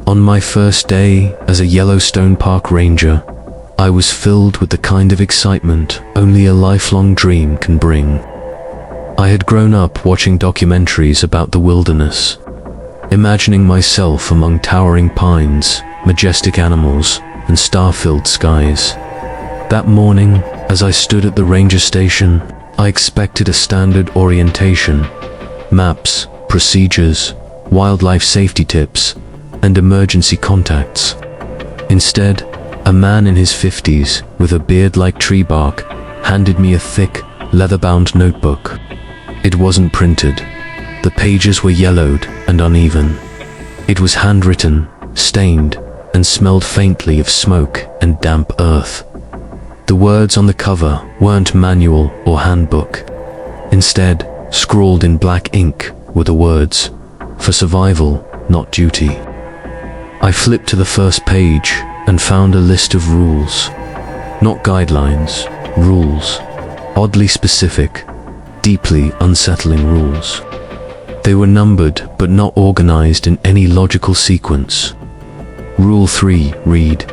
On my first day as a Yellowstone park ranger, I was filled with the kind of excitement only a lifelong dream can bring. I had grown up watching documentaries about the wilderness, imagining myself among towering pines, majestic animals, and star-filled skies. That morning, as I stood at the ranger station, I expected a standard orientation: maps, procedures, wildlife safety tips, and emergency contacts. Instead, a man in his 50s, with a beard like tree bark, handed me a thick, leather-bound notebook. It wasn't printed. The pages were yellowed and uneven. It was handwritten, stained, and smelled faintly of smoke and damp earth. The words on the cover weren't manual or handbook. Instead, scrawled in black ink were the words, "For survival, not duty." I flipped to the first page and found a list of rules. Not guidelines, rules. Oddly specific, deeply unsettling rules. They were numbered but not organized in any logical sequence. Rule 3 read,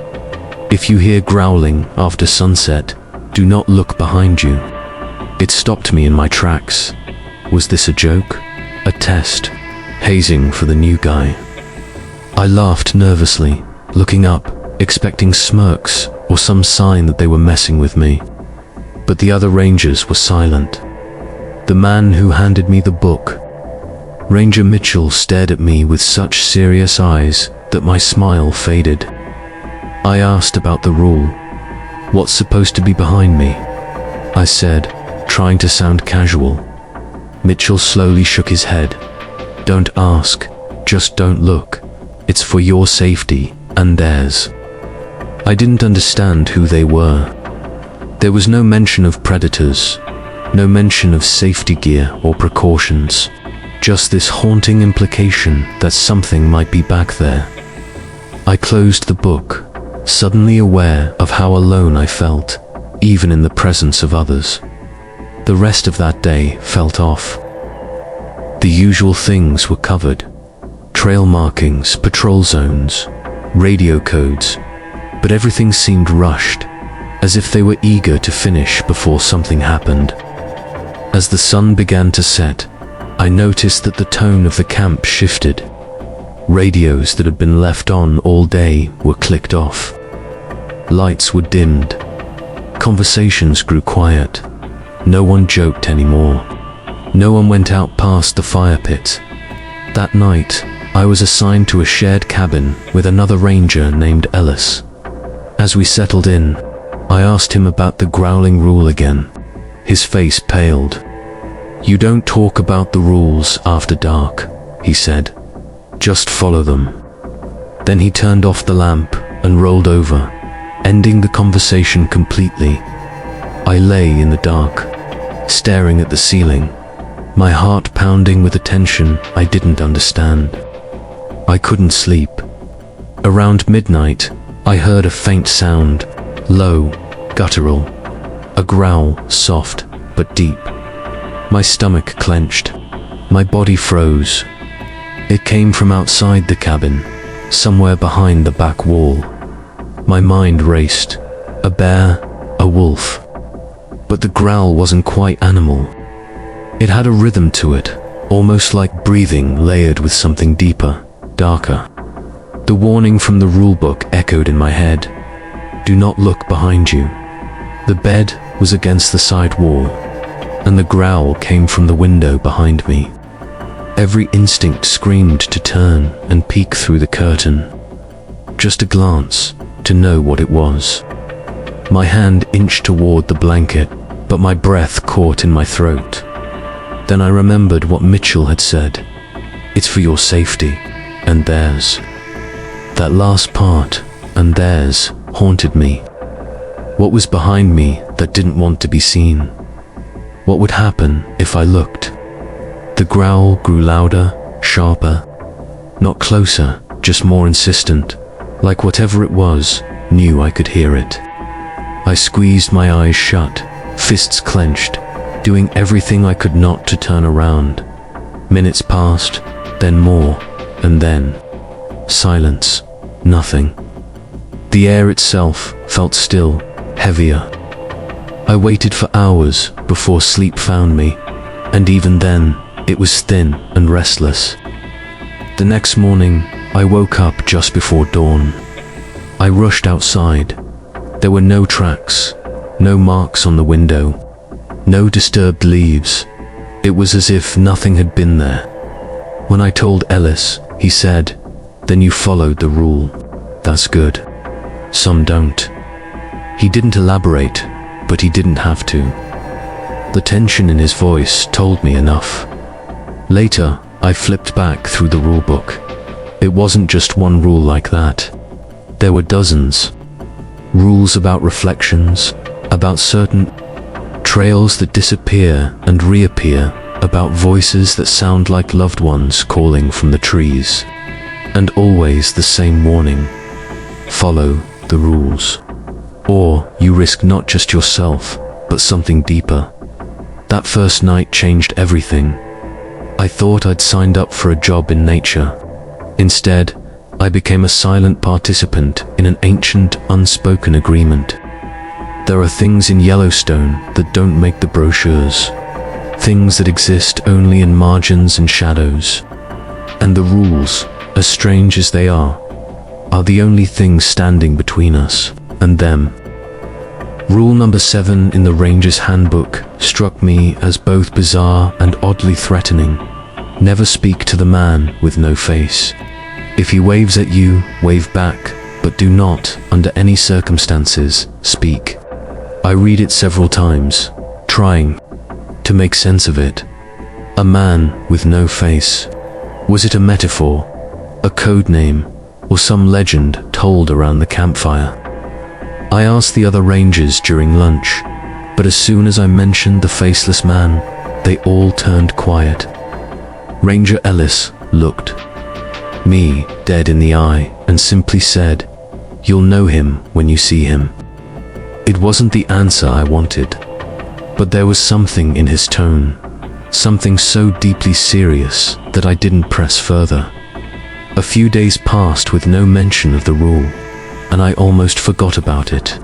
"If you hear growling after sunset, do not look behind you." It stopped me in my tracks. Was this a joke? A test? Hazing for the new guy? I laughed nervously, looking up, expecting smirks or some sign that they were messing with me. But the other rangers were silent. The man who handed me the book, Ranger Mitchell, stared at me with such serious eyes that my smile faded. I asked about the rule. "What's supposed to be behind me?" I said, trying to sound casual. Mitchell slowly shook his head. "Don't ask, just don't look. It's for your safety and theirs." I didn't understand who they were. There was no mention of predators, no mention of safety gear or precautions, just this haunting implication that something might be back there. I closed the book, suddenly aware of how alone I felt, even in the presence of others. The rest of that day felt off. The usual things were covered: trail markings, patrol zones, radio codes, but everything seemed rushed, as if they were eager to finish before something happened. As the sun began to set, I noticed that the tone of the camp shifted. Radios that had been left on all day were clicked off. Lights were dimmed. Conversations grew quiet. No one joked anymore. No one went out past the fire pit. That night, I was assigned to a shared cabin with another ranger named Ellis. As we settled in, I asked him about the growling rule again. His face paled. "You don't talk about the rules after dark," he said. "Just follow them." Then he turned off the lamp and rolled over, ending the conversation completely. I lay in the dark, staring at the ceiling, my heart pounding with a tension I didn't understand. I couldn't sleep. Around midnight, I heard a faint sound, low, guttural, a growl, soft but deep. My stomach clenched. My body froze. It came from outside the cabin, somewhere behind the back wall. My mind raced. A bear, a wolf. But the growl wasn't quite animal. It had a rhythm to it, almost like breathing layered with something deeper, darker. The warning from the rulebook echoed in my head. Do not look behind you. The bed was against the side wall, and the growl came from the window behind me. Every instinct screamed to turn and peek through the curtain. Just a glance to know what it was. My hand inched toward the blanket, but my breath caught in my throat. Then I remembered what Mitchell had said. It's for your safety and theirs. That last part, and theirs, haunted me. What was behind me that didn't want to be seen? What would happen if I looked? The growl grew louder, sharper. Not closer, just more insistent, like whatever it was knew I could hear it. I squeezed my eyes shut, fists clenched, doing everything I could not to turn around. Minutes passed, then more, and then Silence. Nothing. The air itself felt still, heavier. I waited for hours before sleep found me, and even then, it was thin and restless. The next morning, I woke up just before dawn. I rushed outside. There were no tracks, no marks on the window, no disturbed leaves. It was as if nothing had been there. When I told Ellis, he said, "Then you followed the rule. That's good. Some don't." He didn't elaborate, but he didn't have to. The tension in his voice told me enough. Later, I flipped back through the rulebook. It wasn't just one rule like that. There were dozens. Rules about reflections, about certain trails that disappear and reappear, about voices that sound like loved ones calling from the trees. And always the same warning: follow the rules, or you risk not just yourself, but something deeper. That first night changed everything. I thought I'd signed up for a job in nature. Instead, I became a silent participant in an ancient, unspoken agreement. There are things in Yellowstone that don't make the brochures, things that exist only in margins and shadows. And the rules, as strange as they are the only things standing between us and them. Rule number 7 in the Ranger's Handbook struck me as both bizarre and oddly threatening. Never speak to the man with no face. If he waves at you, wave back, but do not, under any circumstances, speak. I read it several times, trying to make sense of it. A man with no face. Was it a metaphor, a code name, or some legend told around the campfire? I asked the other rangers during lunch, but as soon as I mentioned the faceless man, they all turned quiet. Ranger Ellis looked me dead in the eye and simply said, "You'll know him when you see him." It wasn't the answer I wanted, but there was something in his tone, something so deeply serious that I didn't press further. A few days passed with no mention of the rule, and I almost forgot about it.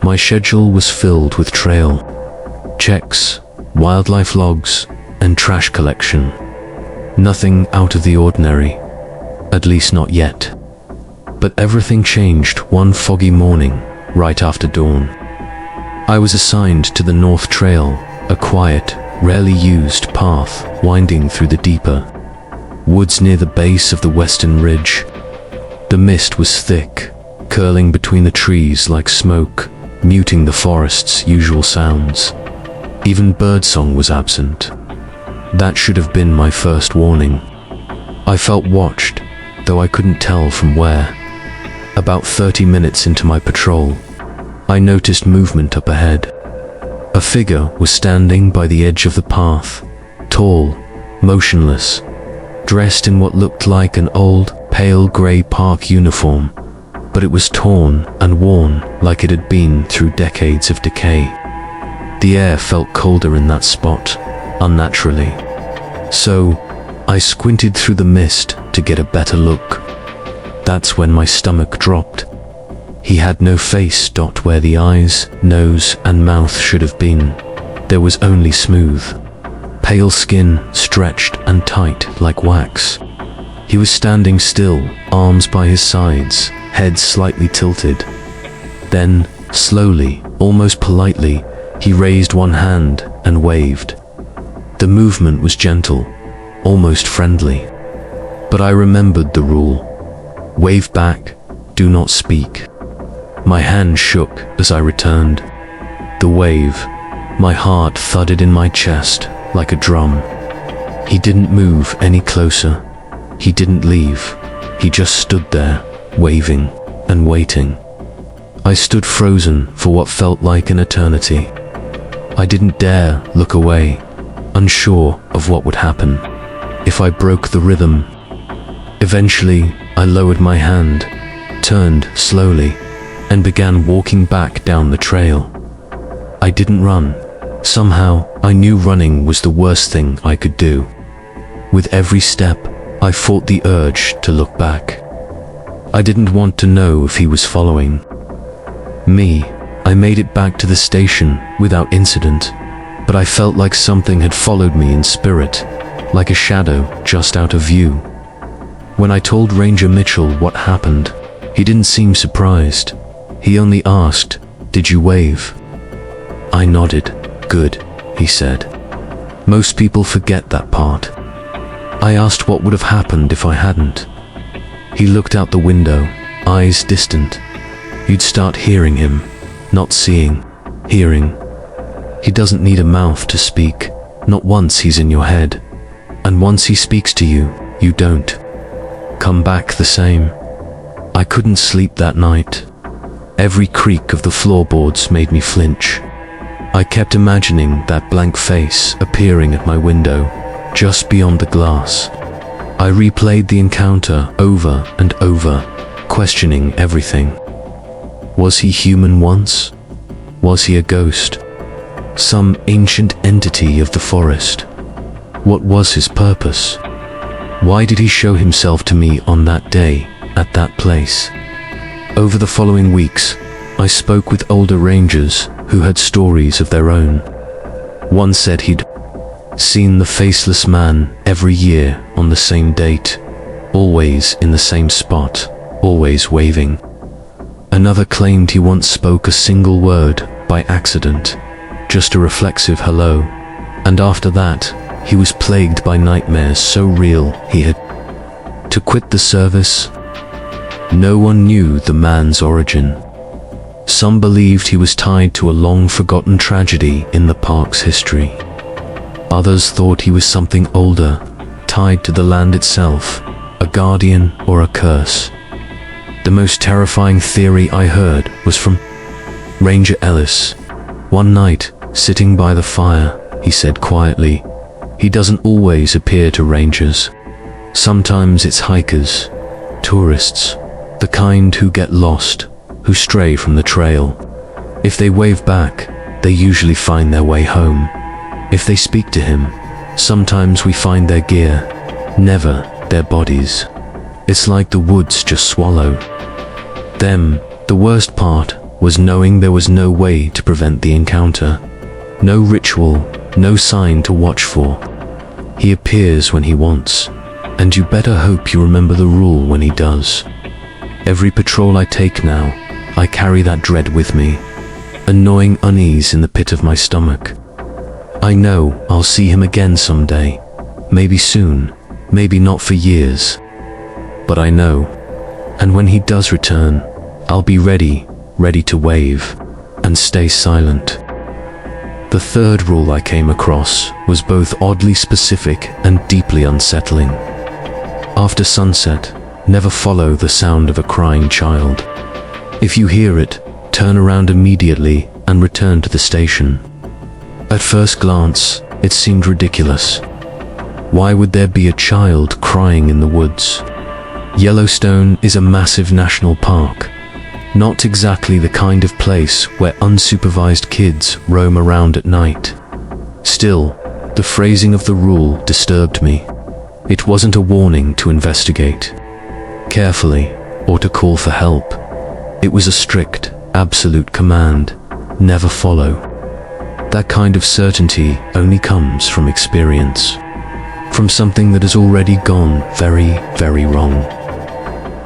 My schedule was filled with trail checks, wildlife logs, and trash collection. Nothing out of the ordinary, at least not yet. But everything changed one foggy morning, right after dawn. I was assigned to the North Trail, a quiet, rarely used path winding through the deeper woods near the base of the western ridge. The mist was thick, curling between the trees like smoke, muting the forest's usual sounds. Even birdsong was absent. That should have been my first warning. I felt watched, though I couldn't tell from where. About 30 minutes into my patrol, I noticed movement up ahead. A figure was standing by the edge of the path, tall, motionless, dressed in what looked like an old, pale grey park uniform, but it was torn and worn like it had been through decades of decay. The air felt colder in that spot, unnaturally. So, I squinted through the mist to get a better look. That's when my stomach dropped. He had no face dot where the eyes, nose, and mouth should have been. There was only smooth, pale skin stretched and tight like wax. He was standing still, arms by his sides, head slightly tilted. Then, slowly, almost politely, he raised one hand and waved. The movement was gentle, almost friendly. But I remembered the rule. Wave back, do not speak. My hand shook as I returned. The wave, my heart thudded in my chest like a drum. He didn't move any closer. He didn't leave. He just stood there, waving and waiting. I stood frozen for what felt like an eternity. I didn't dare look away, unsure of what would happen if I broke the rhythm. Eventually, I lowered my hand, turned slowly, and began walking back down the trail. I didn't run. Somehow, I knew running was the worst thing I could do. With every step, I fought the urge to look back. I didn't want to know if he was following me. I made it back to the station without incident, but I felt like something had followed me in spirit, like a shadow just out of view. When I told Ranger Mitchell what happened, he didn't seem surprised. He only asked, "Did you wave?" I nodded. "Good," he said. Most people forget that part. I asked what would have happened if I hadn't. He looked out the window, eyes distant. You'd start hearing him, not seeing, hearing. He doesn't need a mouth to speak, not once he's in your head. And once he speaks to you, you don't come back the same. I couldn't sleep that night. Every creak of the floorboards made me flinch. I kept imagining that blank face appearing at my window, just beyond the glass. I replayed the encounter over and over, questioning everything. Was he human once? Was he a ghost? Some ancient entity of the forest? What was his purpose? Why did he show himself to me on that day, at that place? Over the following weeks, I spoke with older rangers who had stories of their own. One said he'd seen the faceless man every year on the same date, always in the same spot, always waving. Another claimed he once spoke a single word by accident, just a reflexive hello, and after that, he was plagued by nightmares so real he had to quit the service. No one knew the man's origin. Some believed he was tied to a long-forgotten tragedy in the park's history. Others thought he was something older, tied to the land itself, a guardian or a curse. The most terrifying theory I heard was from Ranger Ellis. One night, sitting by the fire, he said quietly, "He doesn't always appear to rangers. Sometimes it's hikers, tourists, the kind who get lost, who stray from the trail. If they wave back, they usually find their way home. If they speak to him, sometimes we find their gear, never their bodies. It's like the woods just swallow them." The worst part was knowing there was no way to prevent the encounter. No ritual, no sign to watch for. He appears when he wants, and you better hope you remember the rule when he does. Every patrol I take now, I carry that dread with me, a gnawing unease in the pit of my stomach. I know I'll see him again someday, maybe soon, maybe not for years. But I know, and when he does return, I'll be ready to wave, and stay silent. The third rule I came across was both oddly specific and deeply unsettling. After sunset, never follow the sound of a crying child. If you hear it, turn around immediately and return to the station. At first glance, it seemed ridiculous. Why would there be a child crying in the woods? Yellowstone is a massive national park, not exactly the kind of place where unsupervised kids roam around at night. Still, the phrasing of the rule disturbed me. It wasn't a warning to investigate carefully or to call for help. It was a strict, absolute command: never follow. That kind of certainty only comes from experience, from something that has already gone very, very wrong.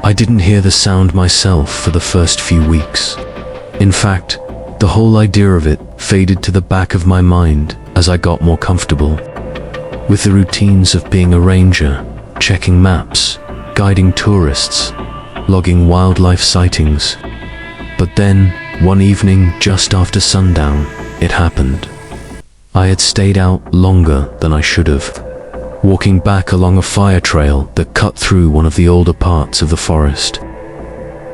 I didn't hear the sound myself for the first few weeks. In fact, the whole idea of it faded to the back of my mind as I got more comfortable with the routines of being a ranger, checking maps, guiding tourists, logging wildlife sightings. But then, one evening just after sundown, it happened. I had stayed out longer than I should have, walking back along a fire trail that cut through one of the older parts of the forest.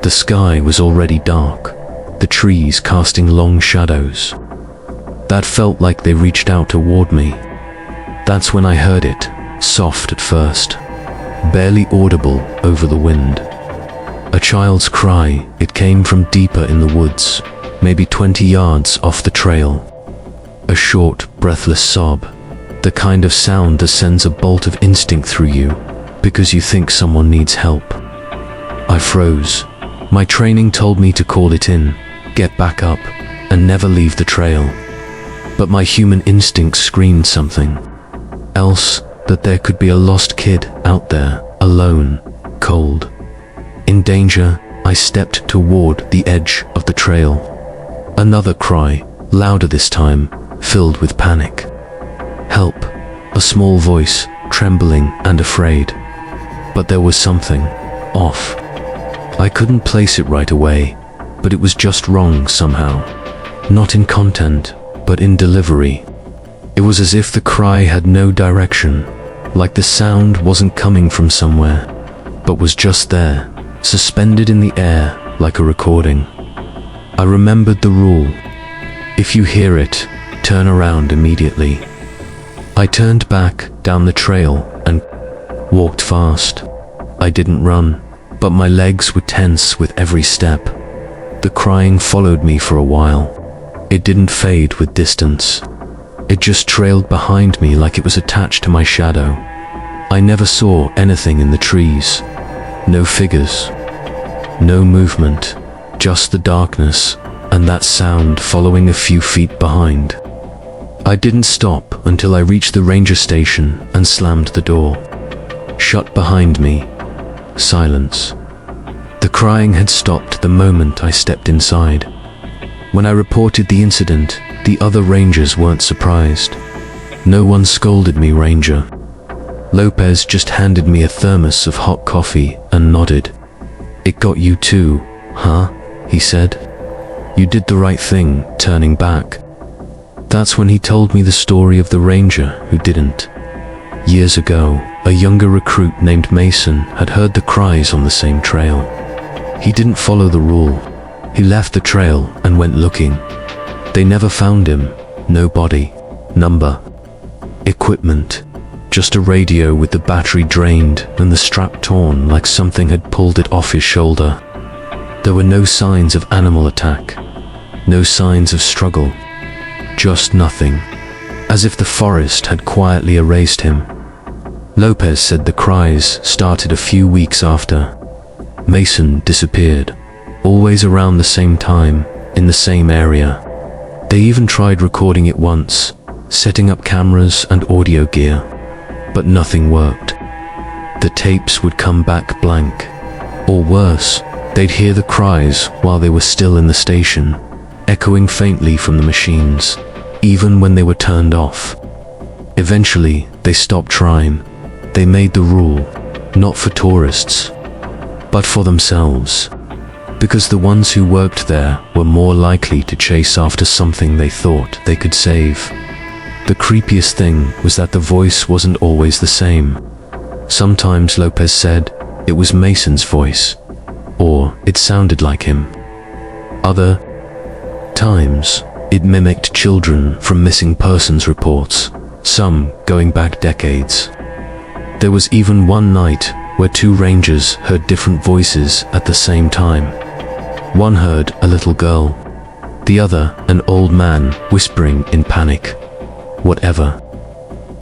The sky was already dark, the trees casting long shadows. That felt like they reached out toward me. That's when I heard it, soft at first, barely audible over the wind. A child's cry. It came from deeper in the woods, maybe 20 yards off the trail. A short, breathless sob, the kind of sound that sends a bolt of instinct through you because you think someone needs help. I froze. My training told me to call it in, get back up, and never leave the trail. But my human instincts screamed something else, that there could be a lost kid out there, alone, cold, in danger. I stepped toward the edge of the trail. Another cry, louder this time, filled with panic. Help, a small voice, trembling and afraid. But there was something off. I couldn't place it right away, but it was just wrong somehow. Not in content, but in delivery. It was as if the cry had no direction, like the sound wasn't coming from somewhere, but was just there, suspended in the air like a recording. I remembered the rule. If you hear it, turn around immediately. I turned back down the trail and walked fast. I didn't run, but my legs were tense with every step. The crying followed me for a while. It didn't fade with distance. It just trailed behind me like it was attached to my shadow. I never saw anything in the trees. No figures. No movement. Just the darkness, and that sound following a few feet behind. I didn't stop until I reached the ranger station and slammed the door. Shut behind me. Silence. The crying had stopped the moment I stepped inside. When I reported the incident, the other rangers weren't surprised. No one scolded me, Ranger. Lopez just handed me a thermos of hot coffee and nodded. It got you too, huh? He said. You did the right thing, turning back. That's when he told me the story of the ranger who didn't. Years ago, a younger recruit named Mason had heard the cries on the same trail. He didn't follow the rule. He left the trail and went looking. They never found him. No body, number, equipment, just a radio with the battery drained and the strap torn like something had pulled it off his shoulder. There were no signs of animal attack, no signs of struggle, just nothing, as if the forest had quietly erased him. Lopez said the cries started a few weeks after. Mason disappeared, always around the same time, in the same area. They even tried recording it once, setting up cameras and audio gear, but nothing worked. The tapes would come back blank, or worse, they'd hear the cries while they were still in the station, echoing faintly from the machines, even when they were turned off. Eventually, they stopped trying. They made the rule, not for tourists, but for themselves, because the ones who worked there were more likely to chase after something they thought they could save. The creepiest thing was that the voice wasn't always the same. Sometimes, Lopez said, it was Mason's voice, or it sounded like him. Other times, it mimicked children from missing persons reports, some going back decades. There was even one night where two rangers heard different voices at the same time. One heard a little girl, the other an old man whispering in panic. Whatever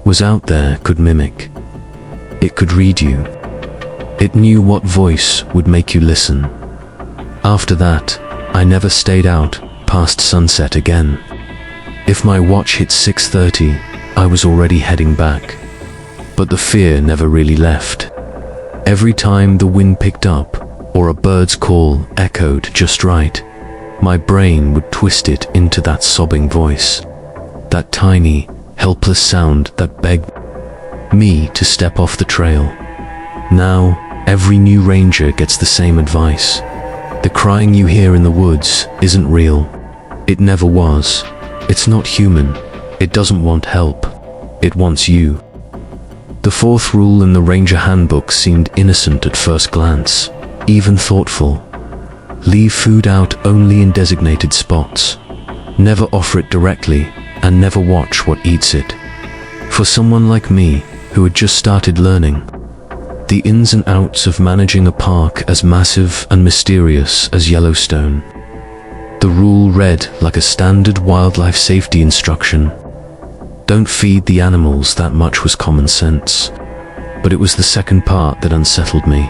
was out there could mimic. It could read you. It knew what voice would make you listen. After that, I never stayed out past sunset again. If my watch hit 6:30, I was already heading back. But the fear never really left. Every time the wind picked up, or a bird's call echoed just right, my brain would twist it into that sobbing voice. That tiny, helpless sound that begged me to step off the trail. Now, every new ranger gets the same advice. The crying you hear in the woods isn't real. It never was. It's not human. It doesn't want help. It wants you. The fourth rule in the Ranger Handbook seemed innocent at first glance, even thoughtful. Leave food out only in designated spots. Never offer it directly, and never watch what eats it. For someone like me, who had just started learning the ins and outs of managing a park as massive and mysterious as Yellowstone, the rule read like a standard wildlife safety instruction. Don't feed the animals that much was common sense, but it was the second part that unsettled me.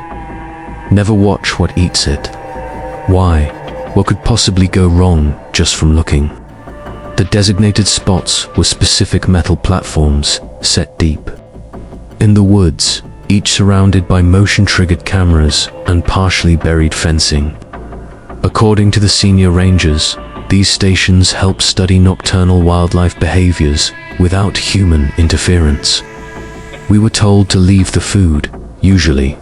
Never watch what eats it. Why? What could possibly go wrong just from looking? The designated spots were specific metal platforms set deep in the woods, each surrounded by motion-triggered cameras and partially buried fencing. According to the senior rangers, these stations help study nocturnal wildlife behaviors without human interference. We were told to leave the food, usually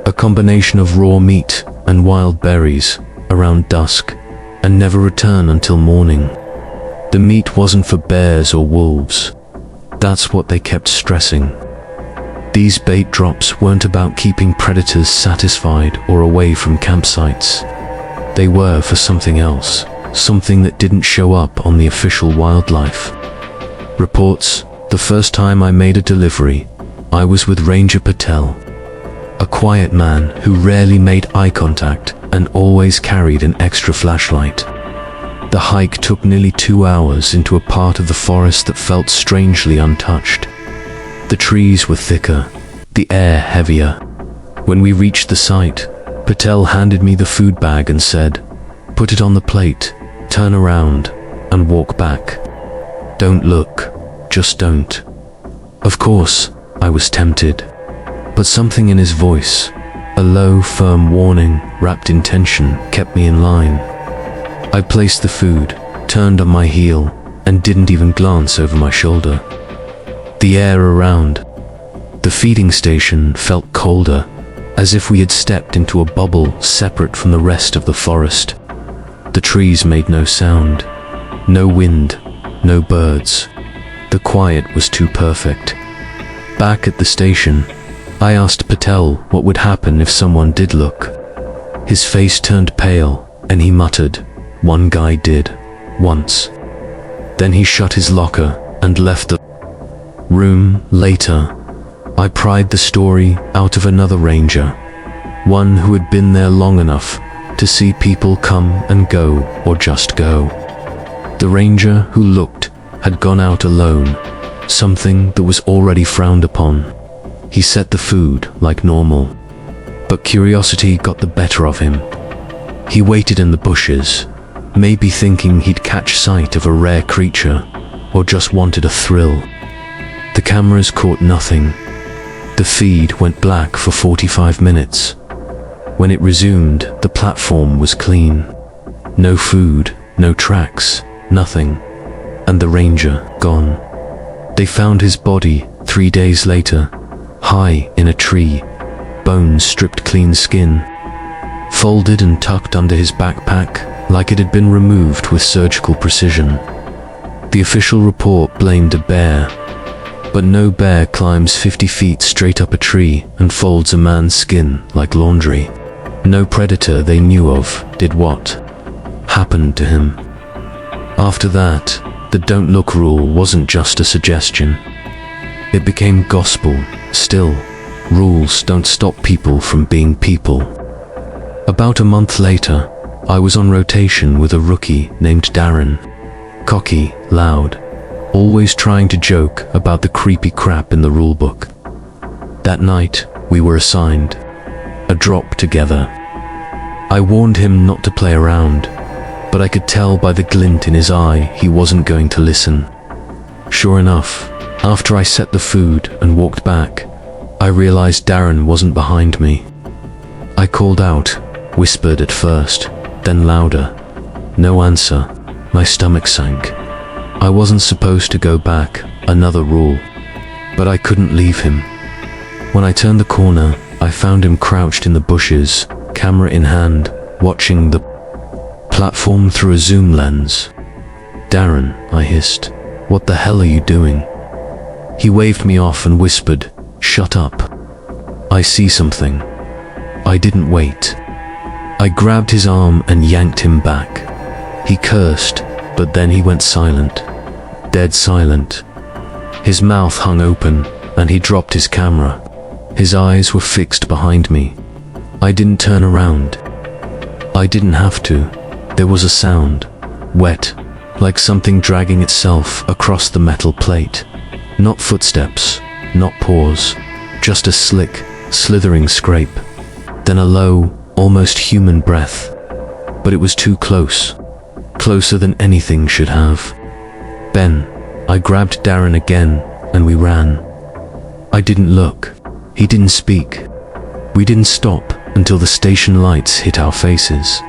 a combination of raw meat and wild berries, around dusk, and never return until morning. The meat wasn't for bears or wolves. That's what they kept stressing. These bait drops weren't about keeping predators satisfied or away from campsites. They were for something else, something that didn't show up on the official wildlife reports. The first time I made a delivery, I was with Ranger Patel, a quiet man who rarely made eye contact and always carried an extra flashlight. The hike took nearly 2 hours into a part of the forest that felt strangely untouched. The trees were thicker, the air heavier. When we reached the site, Patel handed me the food bag and said, "Put it on the plate, turn around, and walk back. Don't look, just don't." Of course, I was tempted, but something in his voice, a low, firm warning wrapped in tension, kept me in line. I placed the food, turned on my heel, and didn't even glance over my shoulder. The air around the feeding station felt colder, as if we had stepped into a bubble separate from the rest of the forest. The trees made no sound, no wind, no birds. The quiet was too perfect. Back at the station, I asked Patel what would happen if someone did look. His face turned pale, and he muttered, "One guy did, once." Then he shut his locker and left the room. Later, I pried the story out of another ranger, one who had been there long enough to see people come and go, or just go. The ranger who looked had gone out alone, something that was already frowned upon. He set the food like normal, but curiosity got the better of him. He waited in the bushes, maybe thinking he'd catch sight of a rare creature, or just wanted a thrill. The cameras caught nothing. The feed went black for 45 minutes. When it resumed, the platform was clean. No food, no tracks, nothing. And the ranger gone. They found his body 3 days later, high in a tree, bones stripped clean, skin folded and tucked under his backpack like it had been removed with surgical precision. The official report blamed a bear, but no bear climbs 50 feet straight up a tree and folds a man's skin like laundry. No predator they knew of did what happened to him. After that, the don't look rule wasn't just a suggestion. It became gospel. Still, rules don't stop people from being people. About a month later, I was on rotation with a rookie named Darren. Cocky, loud, always trying to joke about the creepy crap in the rulebook. That night, we were assigned a drop together. I warned him not to play around, but I could tell by the glint in his eye he wasn't going to listen. Sure enough, after I set the food and walked back, I realized Darren wasn't behind me. I called out, whispered at first, then louder. No answer. My stomach sank. I wasn't supposed to go back, another rule. But I couldn't leave him. When I turned the corner, I found him crouched in the bushes, camera in hand, watching the platform through a zoom lens. "Darren," I hissed, "what the hell are you doing?" He waved me off and whispered, "Shut up. I see something." I didn't wait. I grabbed his arm and yanked him back. He cursed, but then he went silent. Dead silent. His mouth hung open, and he dropped his camera. His eyes were fixed behind me. I didn't turn around. I didn't have to. There was a sound, wet, like something dragging itself across the metal plate. Not footsteps, not paws, just a slick, slithering scrape. then a low, almost human breath. But it was too close. Closer than anything should have. "Ben," I grabbed Darren again, and we ran. I didn't look. He didn't speak. We didn't stop until the station lights hit our faces.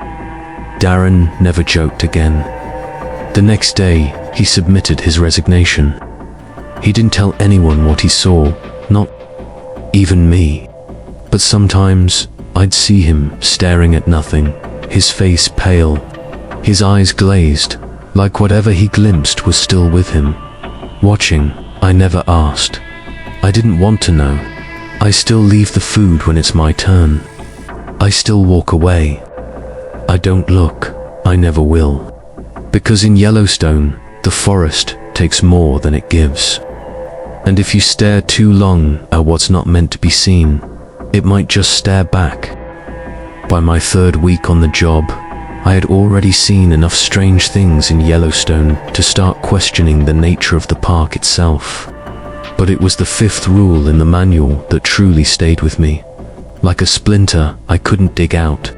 Darren never joked again. The next day, he submitted his resignation. He didn't tell anyone what he saw, not even me. But sometimes, I'd see him staring at nothing, his face pale, his eyes glazed, like whatever he glimpsed was still with him. Watching, I never asked. I didn't want to know. I still leave the food when it's my turn. I still walk away. I don't look. I never will. Because in Yellowstone, the forest takes more than it gives. And if you stare too long at what's not meant to be seen, it might just stare back. By my third week on the job, I had already seen enough strange things in Yellowstone to start questioning the nature of the park itself. But it was the fifth rule in the manual that truly stayed with me. Like a splinter I couldn't dig out.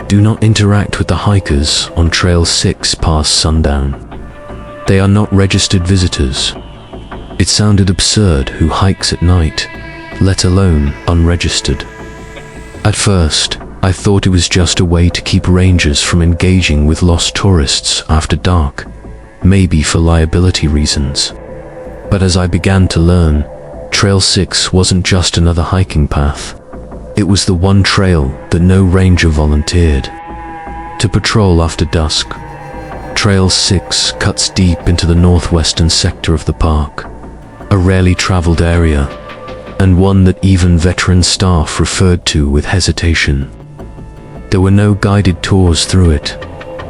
Do not interact with the hikers on Trail 6 past sundown. They are not registered visitors. It sounded absurd who hikes at night, let alone unregistered. At first, I thought it was just a way to keep rangers from engaging with lost tourists after dark, maybe for liability reasons. But as I began to learn, Trail 6 wasn't just another hiking path. It was the one trail that no ranger volunteered to patrol after dusk. Trail 6 cuts deep into the northwestern sector of the park, a rarely traveled area, and one that even veteran staff referred to with hesitation. There were no guided tours through it,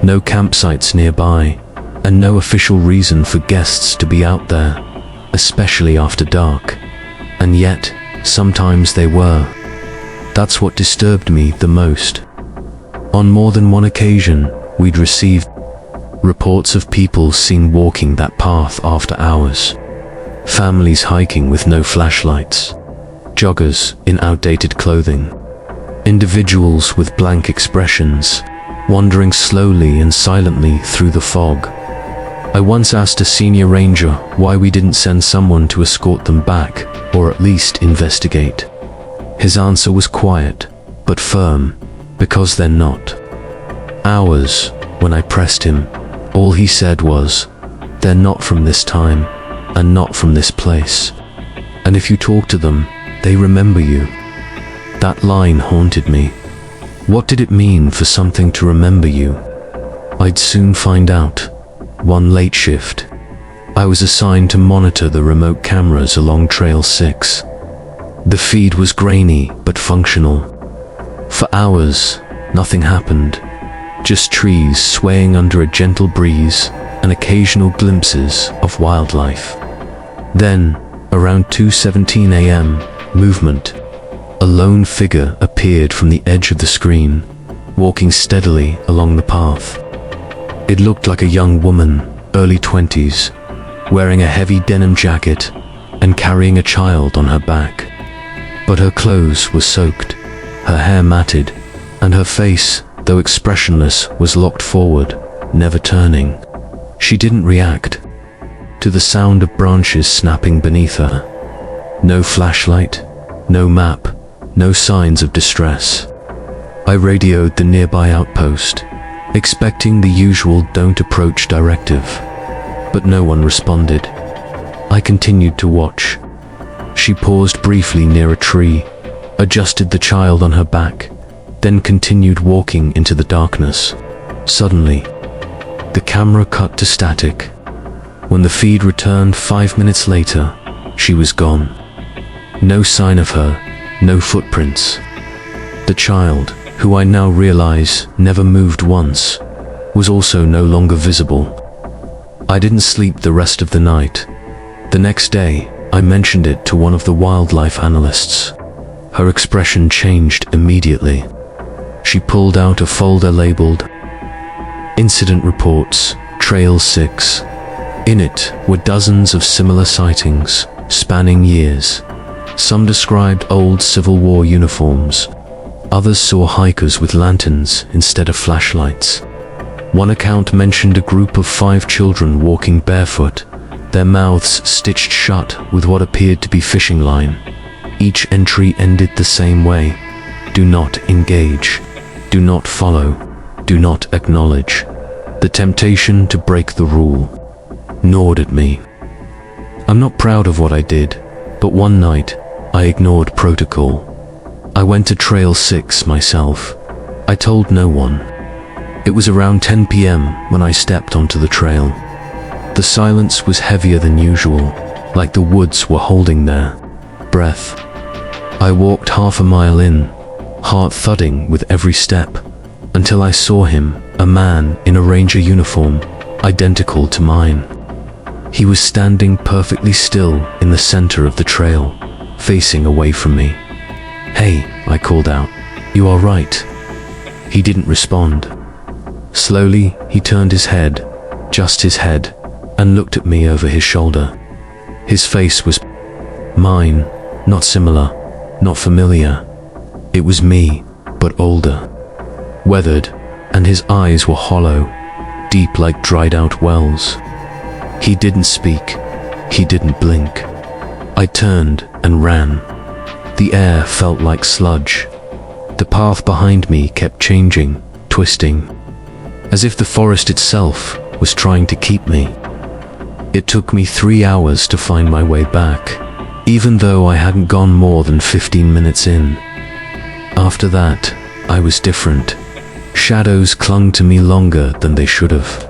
no campsites nearby, and no official reason for guests to be out there, especially after dark. And yet, sometimes they were. That's what disturbed me the most. On more than one occasion, we'd received reports of people seen walking that path after hours. Families hiking with no flashlights. Joggers in outdated clothing. Individuals with blank expressions, wandering slowly and silently through the fog. I once asked a senior ranger why we didn't send someone to escort them back, or at least investigate. His answer was quiet, but firm, because they're not. Hours, when I pressed him, all he said was, "They're not from this time, and not from this place. And if you talk to them, they remember you." That line haunted me. What did it mean for something to remember you? I'd soon find out. One late shift, I was assigned to monitor the remote cameras along Trail 6. The feed was grainy but functional. For hours, nothing happened. Just trees swaying under a gentle breeze and occasional glimpses of wildlife. Then, around 2:17 a.m., movement. A lone figure appeared from the edge of the screen, walking steadily along the path. It looked like a young woman, early 20s, wearing a heavy denim jacket and carrying a child on her back. But her clothes were soaked, her hair matted, and her face, though expressionless, was locked forward, never turning. She didn't react to the sound of branches snapping beneath her. No flashlight, no map, no signs of distress. I radioed the nearby outpost, expecting the usual "don't approach" directive, but no one responded. I continued to watch. She paused briefly near a tree, adjusted the child on her back, then continued walking into the darkness. Suddenly, the camera cut to static. When the feed returned 5 minutes later, she was gone. No sign of her, no footprints. The child, who I now realize never moved once, was also no longer visible. I didn't sleep the rest of the night. The next day, I mentioned it to one of the wildlife analysts. Her expression changed immediately. She pulled out a folder labeled "Incident Reports, Trail 6. In it were dozens of similar sightings, spanning years. Some described old Civil War uniforms, Others saw hikers with lanterns instead of flashlights. One account mentioned a group of 5 children walking barefoot, their mouths stitched shut with what appeared to be fishing line. Each entry ended the same way: do not engage, do not follow, do not acknowledge. The temptation to break the rule gnawed at me. I'm not proud of what I did, but one night I ignored protocol. I went to Trail 6 myself. I told no one. It was around 10 p.m. when I stepped onto the trail. The silence was heavier than usual, like the woods were holding their breath. I walked half a mile in, heart thudding with every step, until I saw him, a man in a ranger uniform, identical to mine. He was standing perfectly still in the center of the trail, facing away from me. "Hey," I called out, "you are right." He didn't respond. Slowly, he turned his head, just his head, and looked at me over his shoulder. His face was mine, not similar, not familiar. It was me, but older, weathered, and his eyes were hollow, deep like dried-out wells. He didn't speak. He didn't blink. I turned and ran. The air felt like sludge. The path behind me kept changing, twisting, as if the forest itself was trying to keep me. It took me 3 hours to find my way back, even though I hadn't gone more than 15 minutes in. After that, I was different. Shadows clung to me longer than they should have.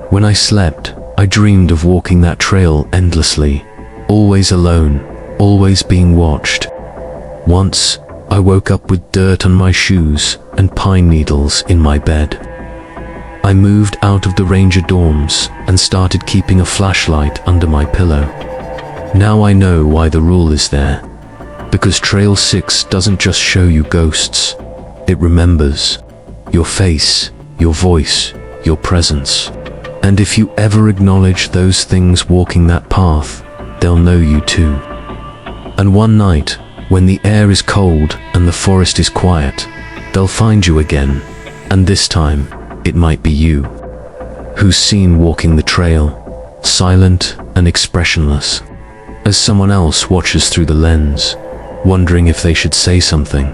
When I slept, I dreamed of walking that trail endlessly, always alone, always being watched. Once, I woke up with dirt on my shoes and pine needles in my bed. I moved out of the ranger dorms and started keeping a flashlight under my pillow. Now I know why the rule is there. Because Trail 6 doesn't just show you ghosts. It remembers your face, your voice, your presence. And if you ever acknowledge those things walking that path, they'll know you too. And one night, when the air is cold and the forest is quiet, they'll find you again. And this time, it might be you, who's seen walking the trail, silent and expressionless, as someone else watches through the lens, wondering if they should say something.